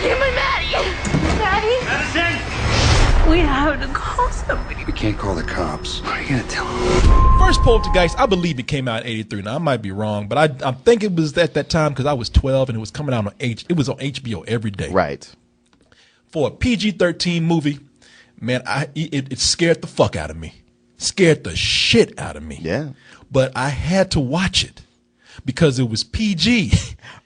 get my Maddie. Maddie? Madison! We have to call somebody. We can't call the cops. What are you gonna tell them? First Poltergeist, I believe it came out in '83. Now I might be wrong, but I think it was at that time because I was 12 and it was coming out on It was on HBO every day. Right. For a PG-13 movie, man, it scared the fuck out of me. Scared the shit out of me. Yeah. But I had to watch it because it was PG.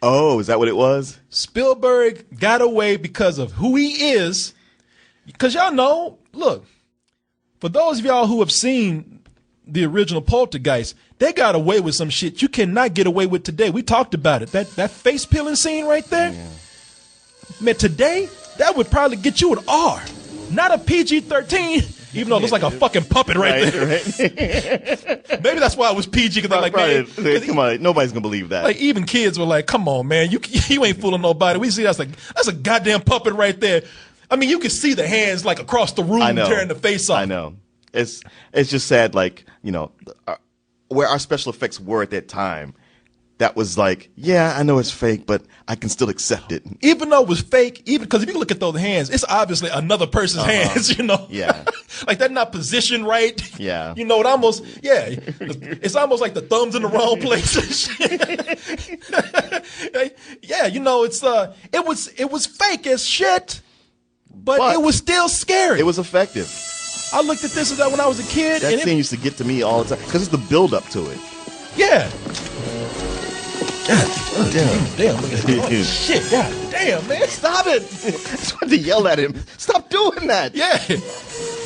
Oh, is that what it was? Spielberg got away because of who he is. Because y'all know, look, for those of y'all who have seen the original Poltergeist, they got away with some shit you cannot get away with today. We talked about it. That face peeling scene right there. Yeah. Man, today, that would probably get you an R. Not a PG-13. Even though it looks like a fucking puppet right there. Right. Maybe that's why it was PG, because they're like, man, come on, nobody's gonna believe that. Like, even kids were like, come on, man, you ain't fooling nobody. We see that's a goddamn puppet right there. I mean, you can see the hands like across the room tearing the face off. I know. It's just sad, like, you know, where our special effects were at that time. That was like, yeah, I know it's fake, but I can still accept it. Even though it was fake, even because if you look at those hands, it's obviously another person's hands, you know? Yeah. Like, they're not positioned right. Yeah. You know, it's almost like the thumb's in the wrong place and shit. Yeah, you know, it was fake as shit, but it was still scary. It was effective. I looked at this when I was a kid. That scene used to get to me all the time, because it's the build-up to it. Yeah. God damn. Look at that. Oh, shit, God damn, man. Stop it. I just wanted to yell at him. Stop doing that. Yeah.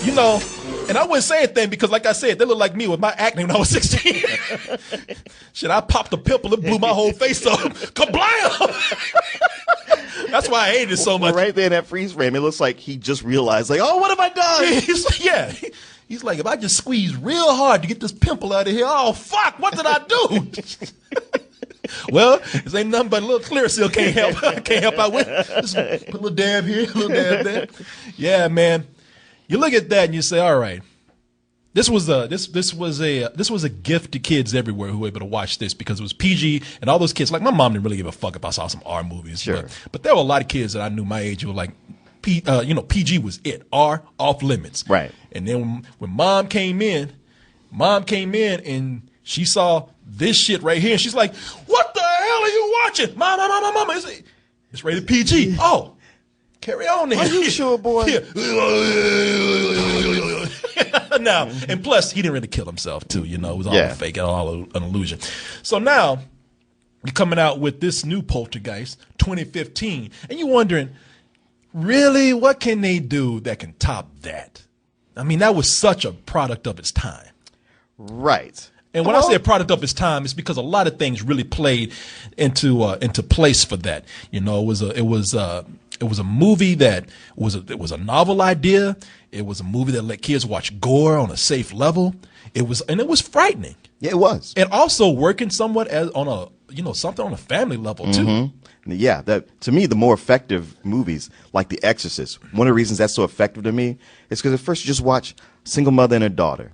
You know, and I wouldn't say anything because, like I said, they look like me with my acne when I was 16. Shit, I popped a pimple and blew my whole face off. Kablam! That's why I hated it so much. Right there in that freeze frame, it looks like he just realized, like, oh, what have I done? Yeah. He's like, if I just squeeze real hard to get this pimple out of here, oh, fuck, what did I do? Well, this ain't nothing but a little clear seal can't help out with. Just put a little dab here, a little dab there. Yeah, man. You look at that and you say, all right, this was a gift to kids everywhere who were able to watch this because it was PG and all those kids. Like, my mom didn't really give a fuck if I saw some R movies. Sure. But there were a lot of kids that I knew my age who were like, PG was it. R, off limits. Right. And then when mom came in and she saw this shit right here, and she's like, what the hell are you watching? Mama, it's rated PG. Oh, carry on then. Are you sure, boy? Yeah. Now, and plus, he didn't really kill himself, too. You know, it was all a fake, all an illusion. So now, you're coming out with this new Poltergeist, 2015, and you're wondering, really, what can they do that can top that? I mean, that was such a product of its time. Right. And when I say a product of its time, it's because a lot of things really played into place for that. You know, it was a movie that it was a novel idea. It was a movie that let kids watch gore on a safe level. It was frightening. Yeah, it was. And also working somewhat something on a family level too. Mm-hmm. Yeah, to me, the more effective movies, like The Exorcist, one of the reasons that's so effective to me is because at first you just watch a single mother and her daughter,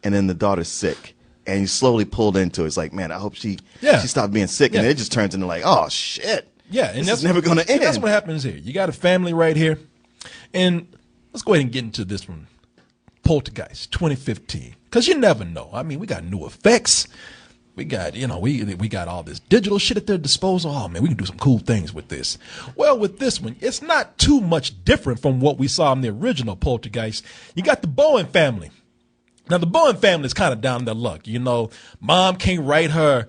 and then the daughter's sick. And you slowly pulled into it. It's like, man, I hope she stopped being sick. And it just turns into like, oh, shit. Yeah. And that's never going to end. That's what happens here. You got a family right here. And let's go ahead and get into this one. Poltergeist 2015. Because you never know. I mean, we got new effects. We got, we got all this digital shit at their disposal. Oh, man, we can do some cool things with this. Well, with this one, it's not too much different from what we saw in the original Poltergeist. You got the Bowen family. Now, the Bowen family is kind of down their luck. You know, mom can't write her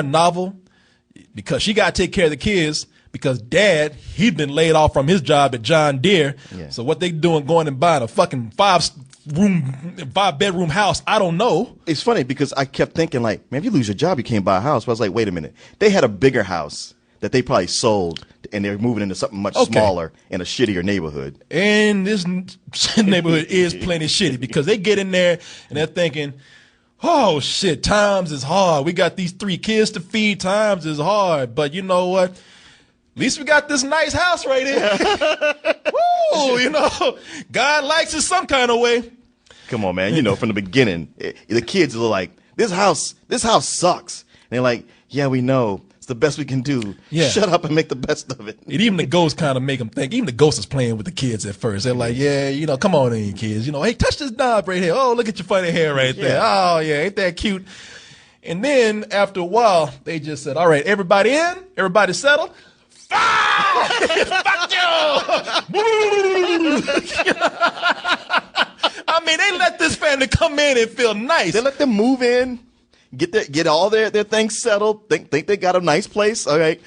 novel because she got to take care of the kids because dad, he'd been laid off from his job at John Deere. Yeah. So what they doing going and buying a fucking 5-bedroom house, I don't know. It's funny because I kept thinking like, man, if you lose your job, you can't buy a house. But I was like, wait a minute. They had a bigger house that they probably sold, and they're moving into something much smaller in a shittier neighborhood. And this neighborhood is plenty shitty because they get in there and they're thinking, oh, shit, times is hard. We got these 3 kids to feed. Times is hard. But you know what? At least we got this nice house right here. Woo, God likes it some kind of way. Come on, man. From the beginning, the kids are like, this house sucks. And they're like, yeah, we know. It's the best we can do. Yeah. Shut up and make the best of it. And even the ghosts kind of make them think. Even the ghost is playing with the kids at first. They're like, yeah, come on in, kids. Hey, touch this knob right here. Oh, look at your funny hair right there. Oh, yeah, ain't that cute? And then after a while, they just said, all right, everybody in? Everybody settled? Fuck you! I mean, they let this family come in and feel nice. They let them move in, get all their things settled. Think they got a nice place. All right.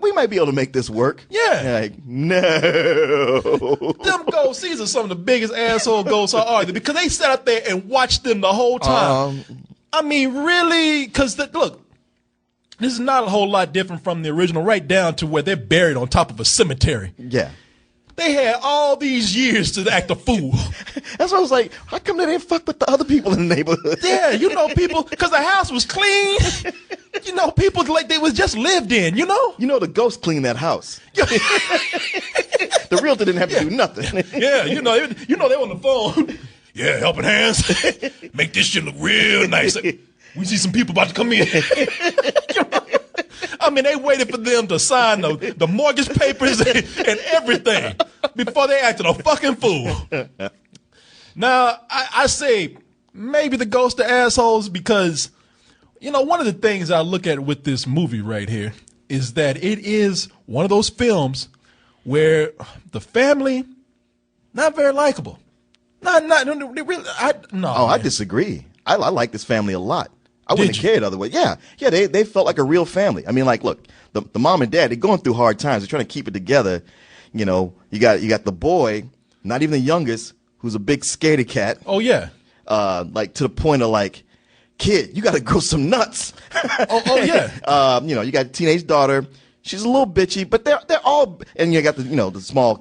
We might be able to make this work. Yeah. Like, no. Them ghosts, these are some of the biggest asshole ghosts are there because they sat up there and watched them the whole time. I mean, really? Because look. This is not a whole lot different from the original, right down to where they're buried on top of a cemetery. Yeah. They had all these years to act a fool. That's why I was like, how come they didn't fuck with the other people in the neighborhood? Yeah, people, because the house was clean. People like they was just lived in, the ghost cleaned that house. The realtor didn't have to do nothing. Yeah, they on the phone. Yeah, helping hands. Make this shit look real nice. We see some people about to come in. I mean, they waited for them to sign the mortgage papers and everything before they acted a fucking fool. Now, I say maybe the ghosts are assholes because, one of the things I look at with this movie right here is that it is one of those films where the family, not very likable. I disagree. I like this family a lot. I wouldn't have cared other way. Yeah, they felt like a real family. I mean, like, look, the mom and dad, they're going through hard times. They're trying to keep it together. You got the boy, not even the youngest, who's a big scaredy cat. Oh yeah. Like to the point of like, kid, you got to grow some nuts. Oh yeah. You got a teenage daughter. She's a little bitchy, but they're all, and you got the small,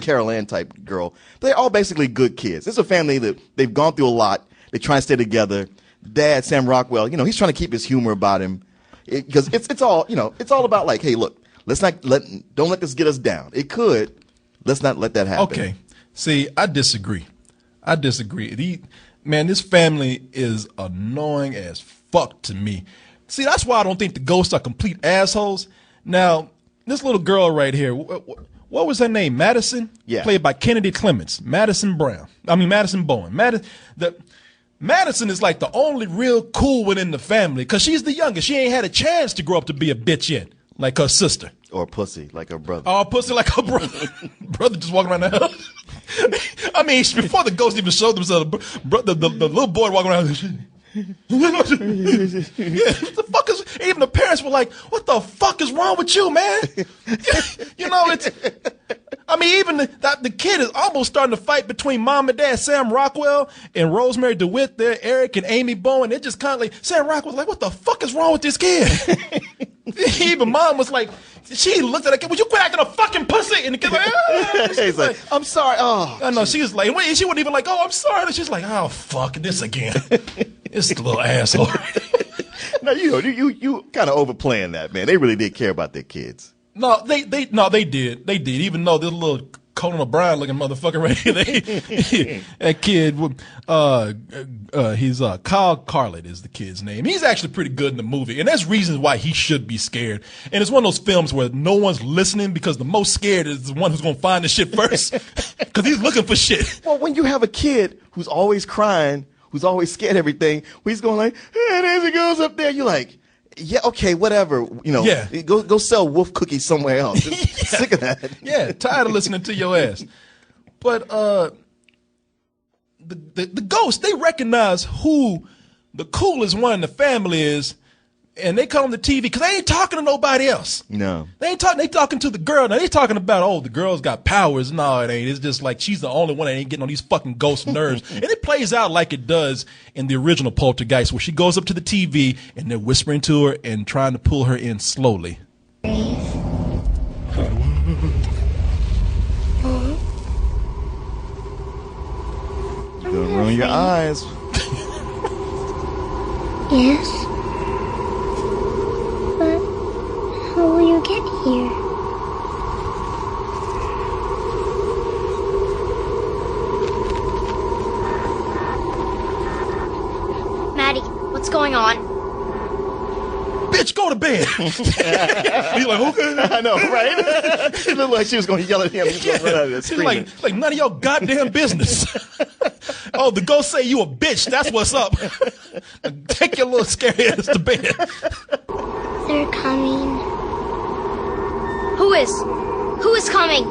Carol Ann type girl. They're all basically good kids. It's a family that they've gone through a lot. They try and stay together. Dad, Sam Rockwell, he's trying to keep his humor about him because it's all about like, hey, look, don't let this get us down. It could. Let's not let that happen. Okay. See, I disagree. This family is annoying as fuck to me. See, that's why I don't think the ghosts are complete assholes. Now, this little girl right here, what was her name? Madison? Yeah. Played by Kennedy Clements. Madison Bowen. Madison is like the only real cool one in the family because she's the youngest. She ain't had a chance to grow up to be a bitch yet, like her sister. Or pussy, like her brother. Oh, pussy like her brother. Brother just walking around the house. I mean, before the ghost even showed themselves, the little boy walking around. The fuck is, even the parents were like, what the fuck is wrong with you, man? Even the kid is almost starting to fight between mom and dad, Sam Rockwell and Rosemary DeWitt there, Eric and Amy Bowen. They're just kind of like, Sam Rockwell's like, what the fuck is wrong with this kid? Even mom was like, she looked at the kid, would you quit acting a fucking pussy? And the kid's like, he's like, I'm sorry. Oh, I know. She was like, she wasn't even like, oh, I'm sorry. And she's like, oh, fuck this again. This little asshole. No, you kind of overplaying that, man. They really did care about their kids. No, they did. They did. Even though this little Conan O'Brien looking motherfucker right here, that kid, he's Kyle Carlet is the kid's name. He's actually pretty good in the movie, and there's reasons why he should be scared. And it's one of those films where no one's listening because the most scared is the one who's gonna find the shit first, because he's looking for shit. Well, when you have a kid who's always crying, who's always scared of everything, he's going like, hey, there he goes up there. You're like, yeah, okay, whatever. Yeah. Go sell wolf cookies somewhere else. Sick of that. Yeah, tired of listening to your ass. But the ghosts, they recognize who the coolest one in the family is, and they come on the TV because they ain't talking to nobody else. No. They ain't talking. They talking to the girl. Now they talking about, oh, the girl's got powers. No, it ain't. It's just like she's the only one that ain't getting on these fucking ghost nerves. And it plays out like it does in the original Poltergeist, where she goes up to the TV and they're whispering to her and trying to pull her in slowly. You're gonna ruin your eyes. Yes. But how will you get here? Maddie, what's going on? Bitch, go go to bed. He's like, okay. I know, right? It looked like she was going to yell at him. He was going to run out of there He's screaming. like none of your goddamn business. Oh, the ghost say you a bitch. That's what's up. Take your little scary ass to bed. They're coming. Who is? Who is coming?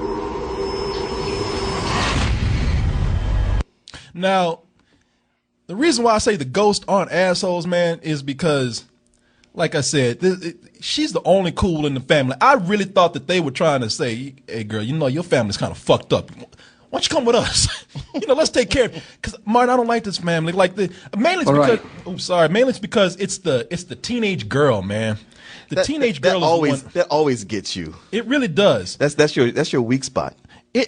Now, the reason why I say the ghosts aren't assholes, man, is because, like I said, she's the only cool in the family. I really thought that they were trying to say, hey, girl, you know, your family's kind of fucked up. Why don't you come with us? You know, let's take care of it. Because, Martin, I don't like this family. Mainly it's because it's the teenage girl, man. Teenage girl that always gets you. It really does. That's your weak spot.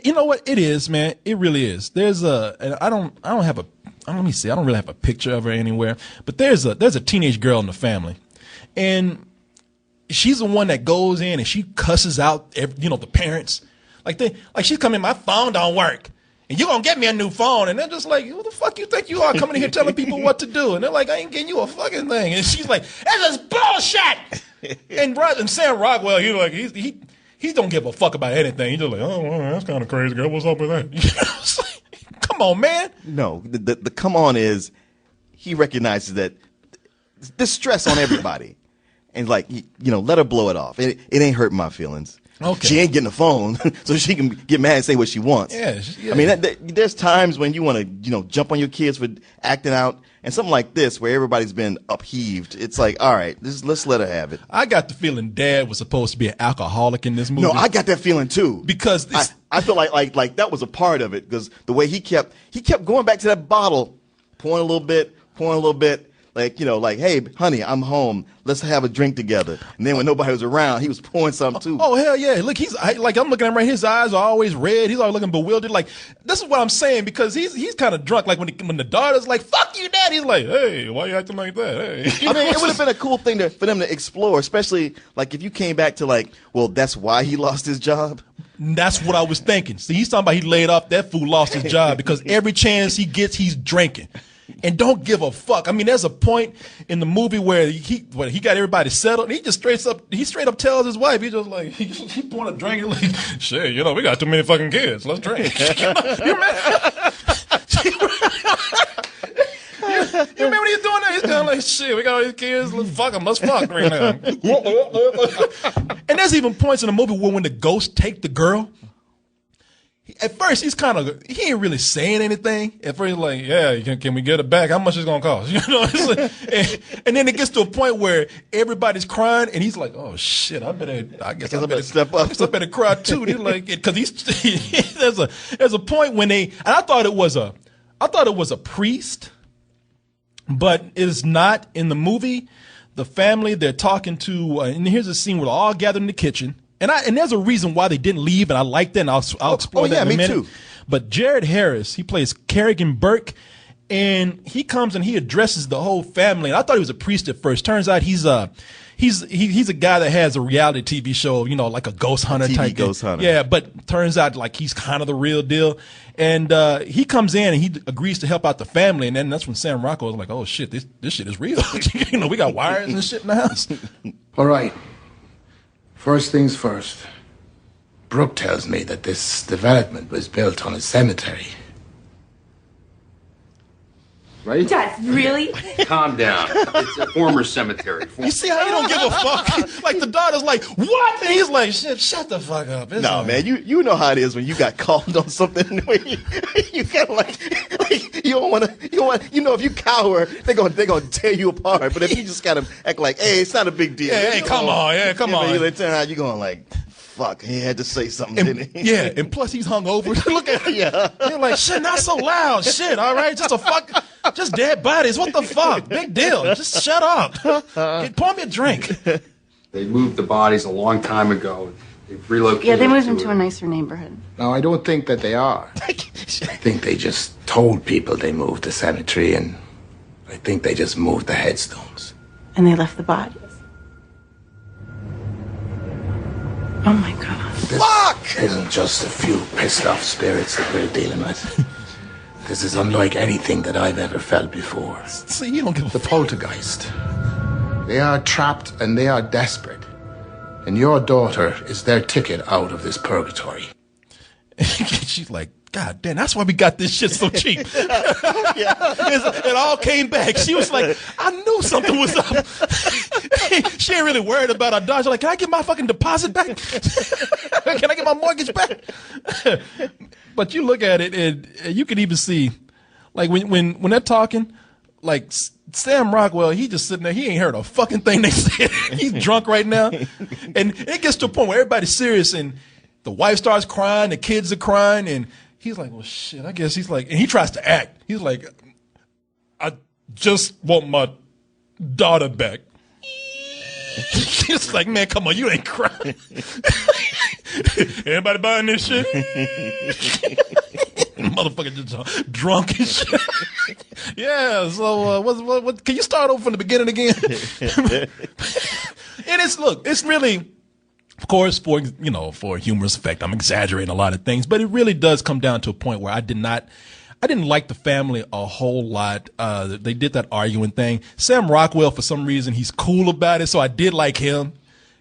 You know what? It is, man. It really is. There's and I don't have a, let me see. I don't really have a picture of her anywhere, but there's a teenage girl in the family, and she's the one that goes in and she cusses out the parents. Like she's coming, my phone don't work, and you're gonna get me a new phone, and they're just like, who the fuck you think you are coming in here telling people what to do? And they're like, I ain't getting you a fucking thing, and she's like, that's just bullshit. And Sam Rockwell, he don't give a fuck about anything. He's just like, oh, well, that's kind of crazy, girl. What's up with that? Come on, man. No, the come on is he recognizes that there's stress on everybody, and like let her blow it off. It ain't hurting my feelings. Okay. She ain't getting a phone, so she can get mad and say what she wants. Yeah. I mean, there's times when you want to jump on your kids for acting out. And something like this, where everybody's been upheaved, it's like, all right, let's let her have it. I got the feeling Dad was supposed to be an alcoholic in this movie. No, I got that feeling too. Because I feel like that was a part of it, because the way he kept going back to that bottle, pouring a little bit, like hey, honey, I'm home. Let's have a drink together. And then when nobody was around, he was pouring something too. Oh hell yeah! Look, I'm looking at him right. His eyes are always red. He's always looking bewildered. Like, this is what I'm saying, because he's kind of drunk. Like when the daughter's like, "Fuck you, Dad," he's like, "Hey, why you acting like that?" Hey. I mean, it would have been a cool thing for them to explore, especially like if you came back to well, that's why he lost his job. That's what I was thinking. See, he's talking about he laid off. That fool lost his job because every chance he gets, he's drinking. And don't give a fuck. I mean, there's a point in the movie where he got everybody settled, and he just straight up tells his wife, he just like, he pouring a drink, like, shit, we got too many fucking kids. Let's drink. You remember when he's doing that? He's kind of like, shit, we got all these kids. Let's fuck them. Let's fuck right now. And there's even points in the movie where when the ghosts take the girl, at first, he ain't really saying anything. At first, he's like, yeah, can we get it back? How much is it going to cost? It's like, and then it gets to a point where everybody's crying, and he's like, oh, shit, I better step up. I better cry, too. He's like, because there's a point when and I thought it was a priest, but it's not in the movie. The family they're talking to, and here's a scene where they're all gathered in the kitchen. And there's a reason why they didn't leave, and I like that, and I'll explore that in a minute. Too. But Jared Harris, he plays Kerrigan Burke, and he comes and he addresses the whole family. And I thought he was a priest at first. Turns out he's a guy that has a reality TV show, like a ghost hunter type ghost hunter. Yeah, but turns out like he's kind of the real deal. And he comes in and he agrees to help out the family, and then that's when Sam Rockwell was like, oh shit, this shit is real. We got wires and shit in the house. All right. First things first, Brooke tells me that this development was built on a cemetery. Right? Dad, really? Calm down. It's a former cemetery. You see how he don't give a fuck? Like the daughter's like, what? And he's like, shut the fuck up. No, man, you know how it is when you got called on something. You kind of like you don't want to. If you cower, they're gonna tear you apart. But if you just kind of act like, hey, it's not a big deal. Yeah, hey, come on. They turn out, you're going like, fuck, he had to say something, didn't he? Yeah, and plus he's hungover. Look at him. Yeah. You're like, shit, not so loud. Shit, all right? Just dead bodies. What the fuck? Big deal. Just shut up. Pour me a drink. They moved the bodies a long time ago. They've relocated. Yeah, they moved into a nicer neighborhood. No, I don't think that they are. I think they just told people they moved the cemetery, and I think they just moved the headstones. And they left the bodies. Oh my God. This isn't just a few pissed off spirits that we're dealing with. This is unlike anything that I've ever felt before. See, you don't give a The Poltergeist. They are trapped and they are desperate. And your daughter is their ticket out of this purgatory. She's like, God damn, that's why we got this shit so cheap. It all came back. She was like, I knew something was up. She ain't really worried about her daughter. She's like, can I get my fucking deposit back? Can I get my mortgage back? But you look at it, and you can even see, like, when they're talking, like, Sam Rockwell, he just sitting there. He ain't heard a fucking thing they said. He's drunk right now. And it gets to a point where everybody's serious, and the wife starts crying, the kids are crying, and he's like, well, shit, I guess he's like, and he tries to act. He's like, I just want my daughter back. It's like, man, come on, you ain't crying. Everybody buying this shit? Motherfucker just drunk and shit. Yeah, so what? Can you start over from the beginning again? And it's really, of course, for a humorous effect, I'm exaggerating a lot of things, but it really does come down to a point where I didn't like the family a whole lot. They did that arguing thing. Sam Rockwell, for some reason, he's cool about it, so I did like him.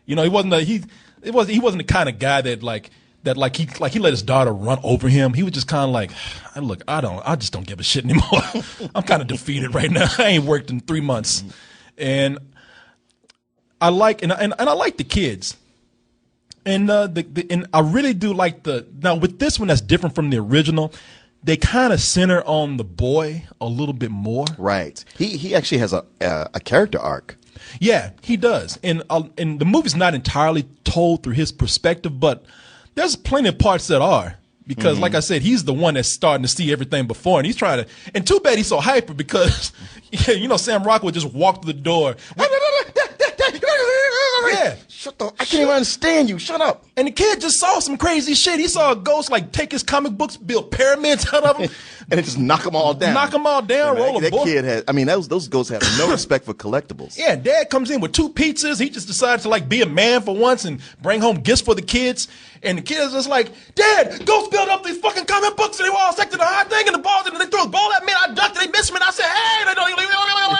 He wasn't the kind of guy that he let his daughter run over him. He was just kind of like, look, I just don't give a shit anymore. I'm kind of defeated right now. I ain't worked in 3 months, and I like the kids. And and I really do like now with this one that's different from the original. They kind of center on the boy a little bit more. Right. He actually has a character arc. Yeah, he does. And the movie's not entirely told through his perspective, but there's plenty of parts that are. Because, like I said, he's the one that's starting to see everything before, and he's trying to. And too bad he's so hyper because, Sam Rockwell just walked through the door. Yeah. Shut the. I can't even understand you. Shut up. And the kid just saw some crazy shit. He saw a ghost take his comic books, build pyramids out of them, and just knock them all down. Roll a book. Kid had. Those ghosts have no respect for collectibles. Yeah. Dad comes in with 2 pizzas. He just decided to be a man for once and bring home gifts for the kids. And the kids just like, Dad, ghosts build up these fucking comic books and they were all sector the high thing and the balls and they threw a ball at me and I ducked and they missed me and I said, hey, they don't.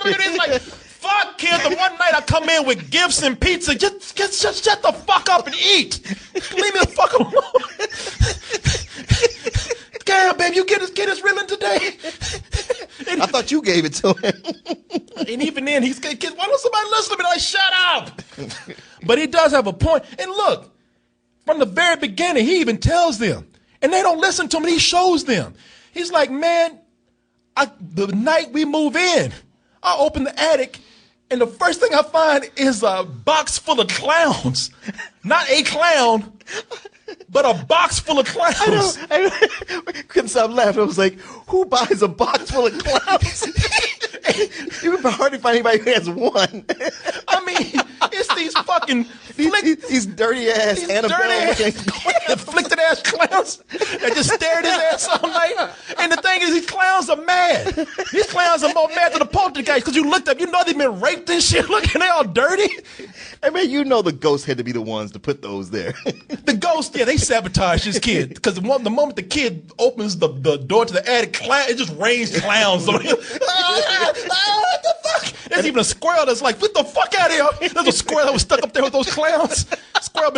It's like. Fuck, kid, the one night I come in with gifts and pizza, just shut the fuck up and eat. Leave me the fuck alone. Damn, babe, you get his reeling today. I thought you gave it to him. And even then, he's kids, why don't somebody listen to me? Like, shut up. But he does have a point. And look, from the very beginning, he even tells them. And they don't listen to him, and he shows them. He's like, man, the night we move in, I open the attic, and the first thing I find is a box full of clowns. Not a clown, but a box full of clowns. I couldn't stop laughing. I was like, who buys a box full of clowns? It would be hard to find anybody who has one. I mean, it's these fucking these dirty ass Annabelle afflicted ass clowns that just stare at his ass all night. And the thing is, these clowns are mad. These clowns are more mad than the Poltergeist because you looked up, they've been raped and shit. Look, and they all dirty. I mean, the ghosts had to be the ones to put those there. The ghosts, they sabotage this kid because the moment the kid opens the door to the attic, it just rains clowns on him. What the fuck? There's even a squirrel that's like, get the fuck out of here. There's a squirrel that was stuck up there with those clowns. Squirrel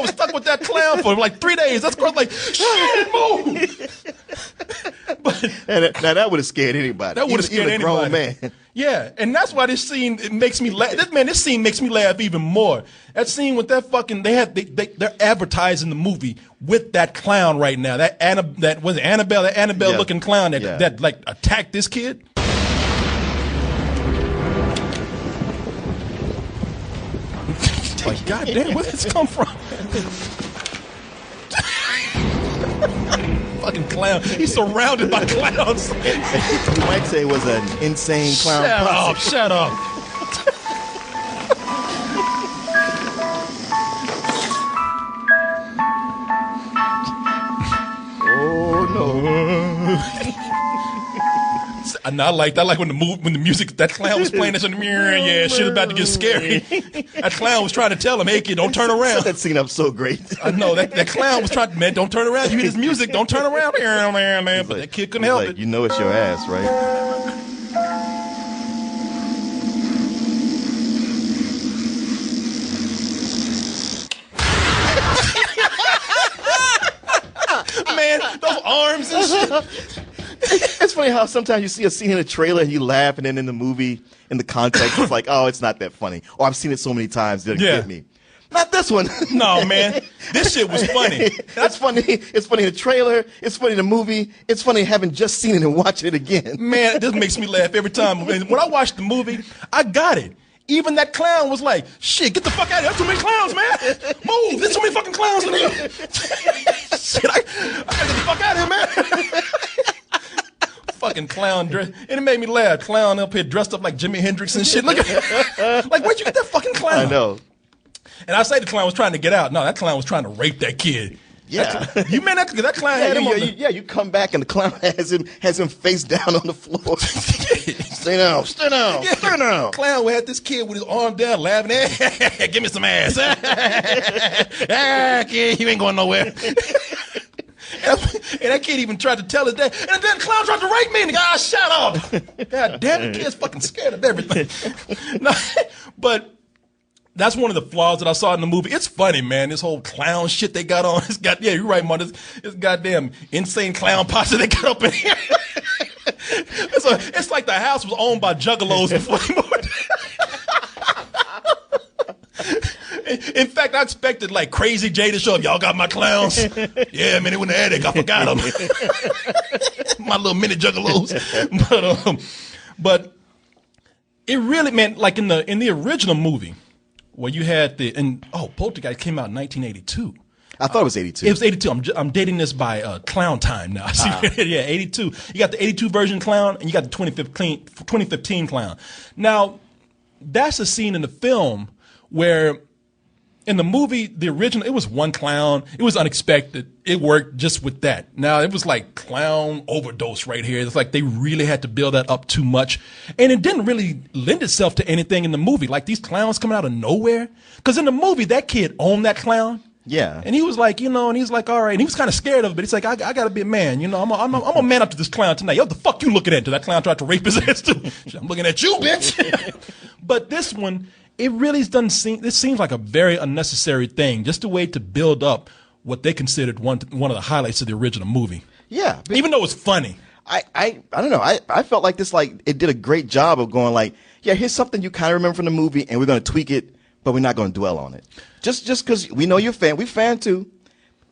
was stuck with that clown for 3 days. That squirrel's like, shit, move. Now that would have scared anybody. That would have scared anybody. Grown man. Yeah, and that's why this scene makes me laugh. This scene makes me laugh even more. That scene with that fucking they're advertising the movie with that clown right now. That Annabelle looking clown that attacked this kid. Like, goddamn, where did this come from? Fucking clown. He's surrounded by clowns. You might say it was an insane clown. Shut up. Oh no. And I like when the music, that clown was playing this in the mirror. Yeah, shit about to get scary. That clown was trying to tell him, hey kid, don't turn around. That scene up so great. I know that clown was trying to, man, don't turn around. You hear this music, don't turn around. Man. But that kid couldn't help it. You know it's your ass, right? It's funny how sometimes you see a scene in a trailer and you laugh, and then in the movie, in the context, it's like, oh, it's not that funny. Or I've seen it so many times, it didn't get me. Not this one. No, man. This shit was funny. It's funny. It's funny in the trailer. It's funny in the movie. It's funny having just seen it and watching it again. Man, this makes me laugh every time. When I watched the movie, I got it. Even that clown was like, shit, get the fuck out of here. There's too many clowns, man. Move. There's too many fucking clowns in here. Shit, I gotta get the fuck out of here, man. Fucking clown dress. And it made me laugh. Clown up here dressed up like Jimi Hendrix and shit. Look at like, where'd you get that fucking clown? I know. And I say the clown was trying to get out. No, that clown was trying to rape that kid. Yeah. You mean that clown had him you come back and the clown has him face down on the floor. Stay down. Stay down. Yeah. Stay down. Clown had this kid with his arm down laughing. Give me some ass. Kid, you ain't going nowhere. And that kid even tried to tell his dad. And then the clown tried to rape me. And the guy, shut up. God damn, the kid's fucking scared of everything. No, but that's one of the flaws that I saw in the movie. It's funny, man. This whole clown shit they got on. Yeah, you're right, man. This goddamn insane clown posse they got up in here. It's like the house was owned by juggalos before they moved. In fact, I expected like Crazy J to show up. Y'all got my clowns? Yeah, man, they went in the attic. I forgot them. My little mini juggalos. But it really meant like in the original movie, where you had Poltergeist came out in 1982. I thought it was 82. It was 82. I'm dating this by clown time now. Yeah, 82. You got the 82 version clown, and you got the 2015 clown. Now, that's a scene in the film where in the movie, the original, it was one clown. It was unexpected. It worked just with that. Now, it was like clown overdose right here. It's like they really had to build that up too much. And it didn't really lend itself to anything in the movie. Like these clowns coming out of nowhere. Because in the movie, that kid owned that clown. Yeah. And he was like, and he's like, all right. And he was kind of scared of it, but he's like, I got to be a man. I'm a man up to this clown tonight. Yo, what the fuck you looking at? That clown tried to rape his ass too. I'm looking at you, bitch. But this one, it really doesn't seem, this seems like a very unnecessary thing, just a way to build up what they considered one of the highlights of the original movie. Yeah. Even though it's funny. I don't know. I felt like this, like, it did a great job of going like, yeah, here's something you kind of remember from the movie, and we're going to tweak it, but we're not going to dwell on it. Just because we know you're a fan. We're fan too.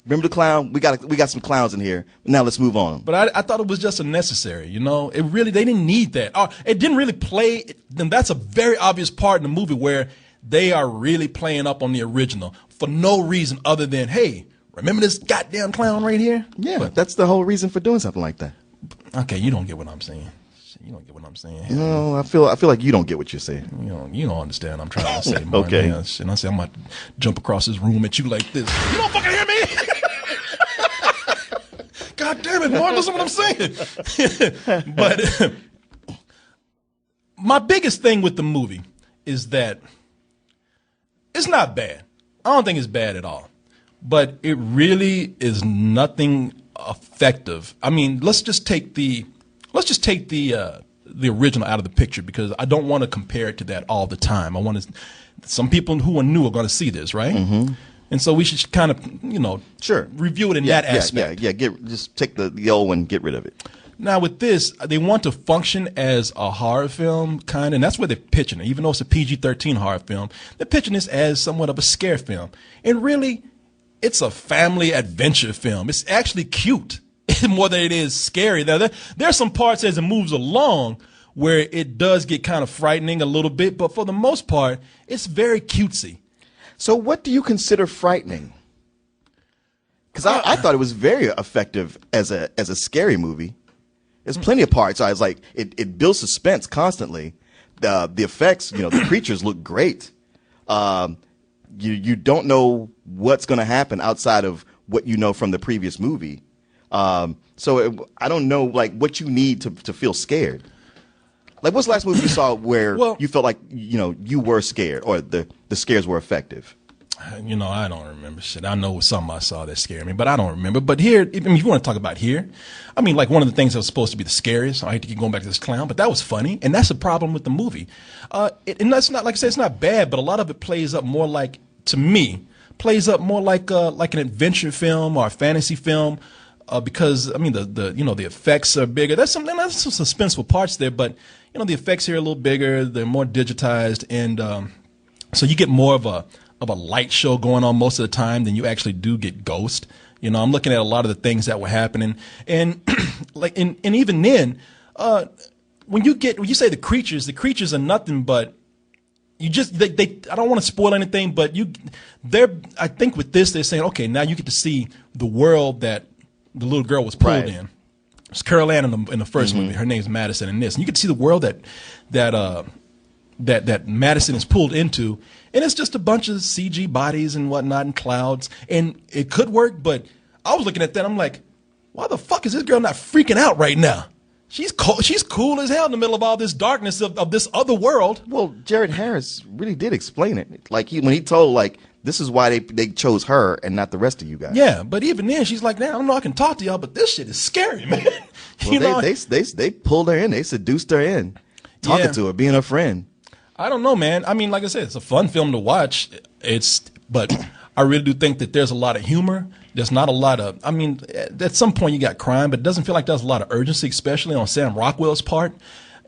Remember the clown? We got some clowns in here. Now let's move on. But I thought it was just unnecessary, It really, they didn't need that. It didn't really play. Then that's a very obvious part in the movie where they are really playing up on the original for no reason other than, hey, remember this goddamn clown right here? Yeah, but that's the whole reason for doing something like that. Okay, you don't get what I'm saying. You don't get what I'm saying. No, I feel like you don't get what you're saying. You don't understand what I'm trying to say. Okay. And I say I'm about to jump across this room at you like this. You don't fucking hear me? God damn it, Mark, listen to what I'm saying. But my biggest thing with the movie is that it's not bad. I don't think it's bad at all. But it really is nothing effective. I mean, let's just take the original out of the picture because I don't want to compare it to that all the time. I want to. Some people who are new are going to see this, right? Mm-hmm. And so we should kind of, sure, review it in that aspect. Yeah. Just take the old one, get rid of it. Now with this, they want to function as a horror film, and that's where they're pitching it. Even though it's a PG-13 horror film, they're pitching this as somewhat of a scare film. And really, it's a family adventure film. It's actually cute more than it is scary. Now, there are some parts as it moves along where it does get kind of frightening a little bit, but for the most part, it's very cutesy. So what do you consider frightening? Because I thought it was very effective as a scary movie. There's plenty of parts. I was like, it builds suspense constantly. The effects, the creatures look great. You don't know what's going to happen outside of what you know from the previous movie. I don't know what you need to feel scared. Like, what's the last movie you saw where you felt like you were scared or the scares were effective? I don't remember shit. I know something I saw that scared me, but I don't remember. But here, if you want to talk about here, I mean, like one of the things that was supposed to be the scariest. I hate to keep going back to this clown, but that was funny, and that's the problem with the movie. And that's not, like I said, it's not bad, but a lot of it plays up more like, to me, an adventure film or a fantasy film. because I mean the effects are bigger. There's some suspenseful parts there, but the effects here are a little bigger. They're more digitized, and so you get more of a light show going on most of the time than you actually do get Ghost. I'm looking at a lot of the things that were happening, and and even then, when you say the creatures are nothing but. I don't want to spoil anything, but I think with this, they're saying, okay, now you get to see the world that the little girl was pulled in. It's Carol Ann in the first movie. Her name's Madison in this. And you get to see the world that Madison is pulled into. And it's just a bunch of CG bodies and whatnot and clouds. And it could work, but I was looking at that. I'm like, why the fuck is this girl not freaking out right now? She's cool as hell in the middle of all this darkness of this other world. Well, Jared Harris really did explain it. Like when he told this is why they chose her and not the rest of you guys. Yeah, but even then she's like, "Now I know I can talk to y'all, but this shit is scary, man." Well, they pulled her in, they seduced her in, talking to her, being her friend. I don't know, man. I mean, like I said, it's a fun film to watch. But I really do think that there's a lot of humor. There's not a lot of, I mean, at some point you got crime, but it doesn't feel like there's a lot of urgency, especially on Sam Rockwell's part.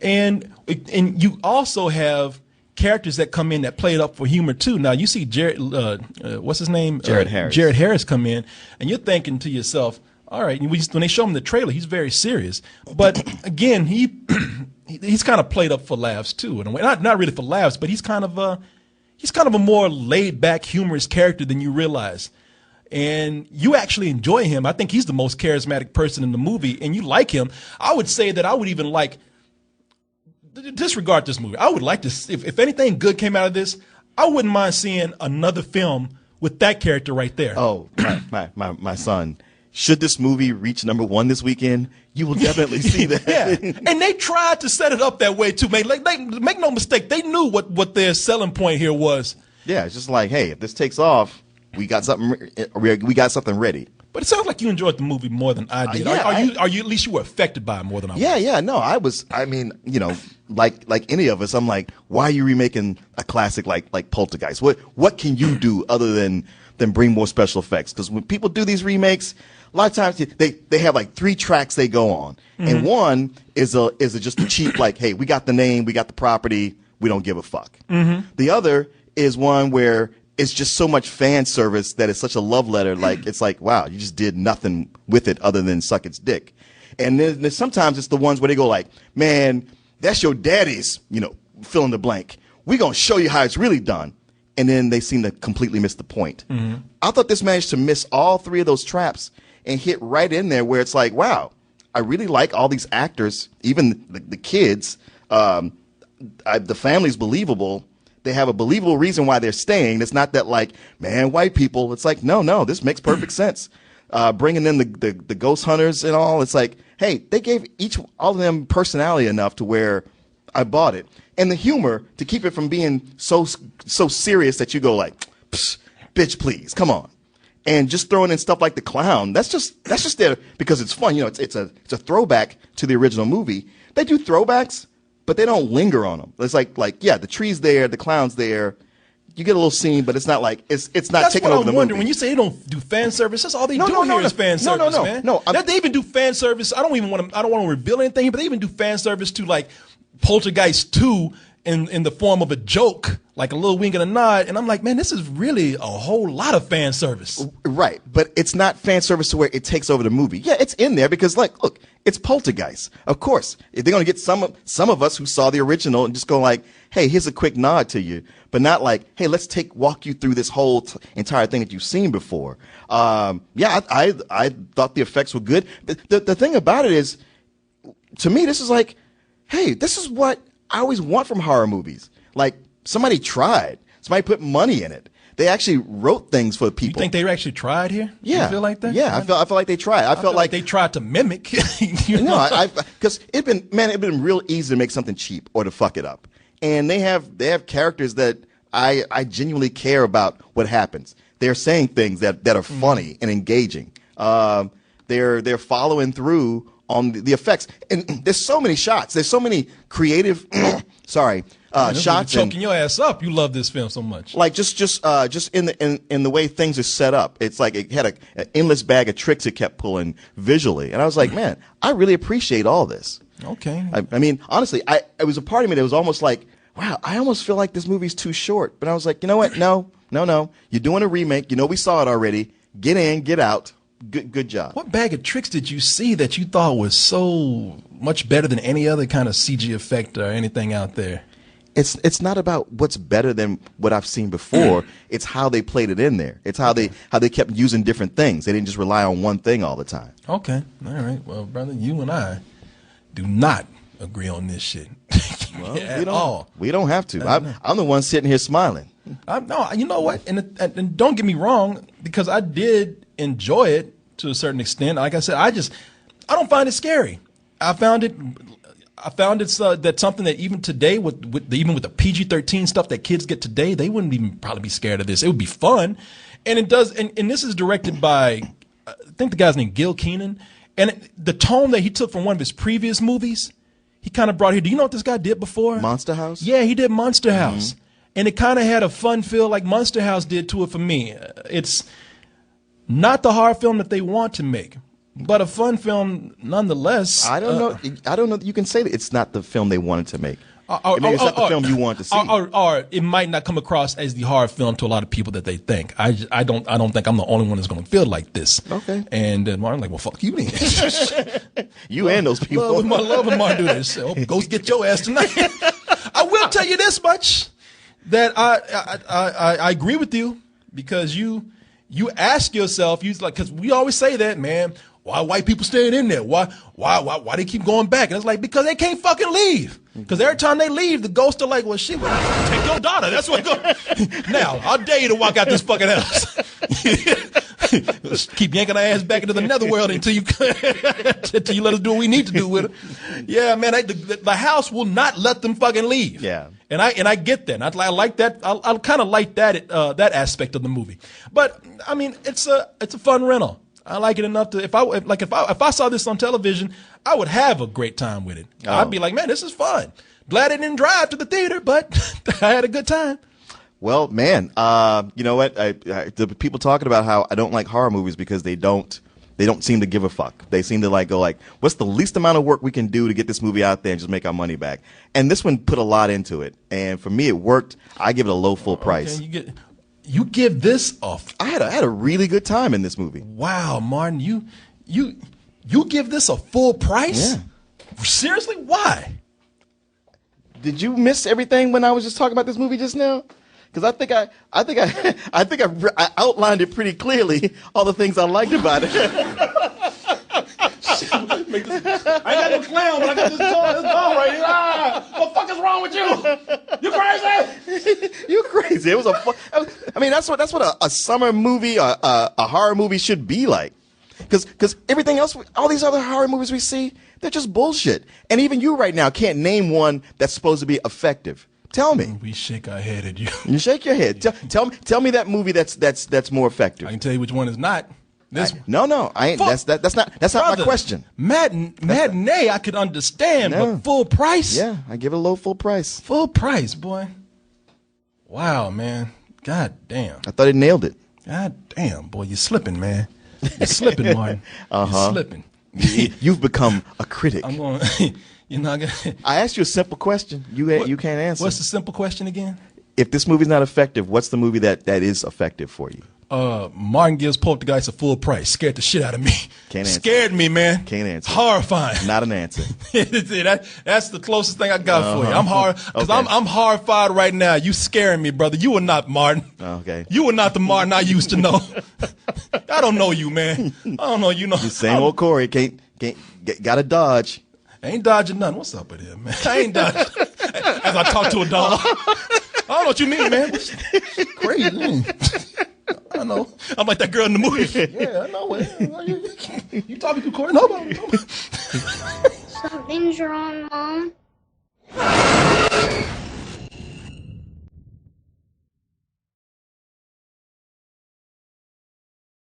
And you also have characters that come in that play it up for humor too. Now you see Jared, what's his name? Jared Harris. Jared Harris come in, and you're thinking to yourself, all right, when they show him the trailer, he's very serious. But again, he's kind of played up for laughs too, in a way. Not really for laughs, but he's kind of a more laid back, humorous character than you realize. And you actually enjoy him. I think he's the most charismatic person in the movie, and you like him. I would say that I would even disregard this movie. I would like to, if anything good came out of this, I wouldn't mind seeing another film with that character right there. Oh, my son. Should this movie reach #1 this weekend, you will definitely see that. Yeah, and they tried to set it up that way too, man. Like, make no mistake, they knew what their selling point here was. Yeah, it's just like, hey, if this takes off, we got something ready. But it sounds like you enjoyed the movie more than I did. Are you at least you were affected by it more than I was? Yeah, no, I was. I mean, like any of us, I'm like, why are you remaking a classic like Poltergeist? What can you do other than bring more special effects? Because when people do these remakes, a lot of times they have like 3 tracks they go on, and one is just a cheap like, hey, we got the name, we got the property, we don't give a fuck. The other is one where it's just so much fan service that it's such a love letter. Like, it's like, wow, you just did nothing with it other than suck its dick. And then sometimes it's the ones where they go like, man, that's your daddy's, fill in the blank. We're going to show you how it's really done. And then they seem to completely miss the point. I thought this managed to miss all 3 of those traps and hit right in there where it's like, wow, I really like all these actors, even the kids. The family's believable. They have a believable reason why they're staying. It's not that like, man, white people. It's like, no, this makes perfect sense. Bringing in the ghost hunters and all. It's like, hey, they gave all of them personality enough to where I bought it. And the humor to keep it from being so serious that you go like, bitch, please, come on. And just throwing in stuff like the clown. That's just there because it's fun. It's a throwback to the original movie. They do throwbacks, but they don't linger on them. It's like yeah, the tree's there, the clown's there. You get a little scene, but it's not like it's not taking over the movie. That's what I'm wondering. When you say they don't do fan service, that's all they do here is fan service, man. No, they even do fan service. I don't want to reveal anything, but they even do fan service to like Poltergeist 2 in the form of a joke, like a little wink and a nod. And I'm like, man, this is really a whole lot of fan service. Right, but it's not fan service to where it takes over the movie. Yeah, it's in there because, like, look, it's Poltergeist. Of course, they're going to get some of us who saw the original and just go like, hey, here's a quick nod to you. But not like, hey, let's walk you through this whole entire thing that you've seen before. Yeah, I thought the effects were good. The thing about it is, to me, this is like, hey, this is what I always want from horror movies. Like, somebody tried. Somebody put money in it. They actually wrote things for people. You think they actually tried here? Yeah. You feel like that? Yeah, I felt like they tried. I felt like they tried to mimic. No, because it'd been real easy to make something cheap or to fuck it up. And they have characters that I genuinely care about what happens. They're saying things that are funny and engaging. They're following through on the effects. And there's so many shots. There's so many creative Sorry, Man, shots choking and your ass up. You love this film so much. like just in the way things are set up. It's like it had an endless bag of tricks it kept pulling visually, and I was like, man, I really appreciate all this. Okay. I mean, honestly, it was a part of me that was almost like, wow, I almost feel like this movie's too short. But I was like, you know what? No. You're doing a remake. You know we saw it already. Get in, get out. Good job. What bag of tricks did you see that you thought was so much better than any other kind of CG effect or anything out there? It's not about what's better than what I've seen before. It's how they played it in there. It's how they kept using different things. They didn't just rely on one thing all the time. Okay. All right. Well, brother, you and I do not agree on this shit. Well, we don't have to. I'm the one sitting here smiling. No, you know what? And don't get me wrong, because I did enjoy it to a certain extent. Like I said, I don't find it scary. I found it's that's something that even today, even with the PG-13 stuff that kids get today, they wouldn't even probably be scared of this. It would be fun, and it does. And this is directed by, I think the guy's named Gil Kenan, and the tone that he took from one of his previous movies, he kind of brought here. Do you know what this guy did before? Monster House? Yeah, he did Monster House. And it kind of had a fun feel like Monster House did to it for me. It's not the horror film that they want to make, but a fun film nonetheless. I don't know. You can say that it's not the film they wanted to make. Maybe it's not the film you want to see. Or it might not come across as the horror film to a lot of people that they think. I don't think I'm the only one that's going to feel like this. Okay. And then Martin's like, well, fuck you then. You and those people. My love and Martin do this. Oh, go get your ass tonight. I will tell you this much, that I agree with you, because you ask yourself, because we always say that, man. Why white people staying in there? Why they keep going back? And it's like, because they can't fucking leave. Because every time they leave, the ghosts are like, well, shit, take your daughter. That's what go. Now, I'll dare you to walk out this fucking house. Keep yanking our ass back into the netherworld until you let us do what we need to do with her. Yeah, man, the house will not let them fucking leave. Yeah. And I get that. I like that. I kind of like that aspect of the movie. But I mean, it's a fun rental. I like it enough to if I saw this on television, I would have a great time with it. Oh. I'd be like, man, this is fun. Glad I didn't drive to the theater, but I had a good time. Well, man, you know what? The people talking about how I don't like horror movies because they don't seem to give a fuck. They seem to go what's the least amount of work we can do to get this movie out there and just make our money back? And this one put a lot into it, and for me, it worked. I give it a low full price. Okay, you give this off. I had a really good time in this movie. Wow, Martin, you give this a full price? Yeah. Seriously? Why? Did you miss everything when I was just talking about this movie just now? Because I think I outlined it pretty clearly. All the things I liked about it. I got no clown, but I got this dog right here. What the fuck is wrong with you? You crazy? You're crazy. It was I mean, that's what a summer movie, a horror movie should be like. Because everything else, all these other horror movies we see, they're just bullshit. And even you right now can't name one that's supposed to be effective. Tell me. We shake our head at you. You shake your head. Tell me that movie that's more effective. I can tell you which one is not. This one. No, I ain't. That's not my question. Matinee, I could understand, but full price? Yeah, I give it a low full price. Full price, boy. Wow, man. God damn. I thought it nailed it. God damn, boy, you're slipping, man. You're slipping, Martin. You're slipping. You've become a critic. I'm going. You're not gonna. I asked you a simple question. You can't answer. What's the simple question again? If this movie's not effective, what's the movie that is effective for you? Martin gives Poltergeist a full price. Scared the shit out of me. Can't answer. Scared me, man. Can't answer. Horrifying. Not an answer. That's the closest thing I got for you. I'm I'm horrified right now. You scaring me, brother. You are not Martin. Okay. You are not the Martin I used to know. I don't know you, man. I don't know you. Know you same old Korey. Gotta dodge. I ain't dodging nothing. What's up with him, man? I ain't dodging. As I talk to a dog. I don't know what you mean, man. Crazy. I know. I'm like that girl in the movie. Yeah, I know. You talking to Korey? No. Something's wrong, Mom.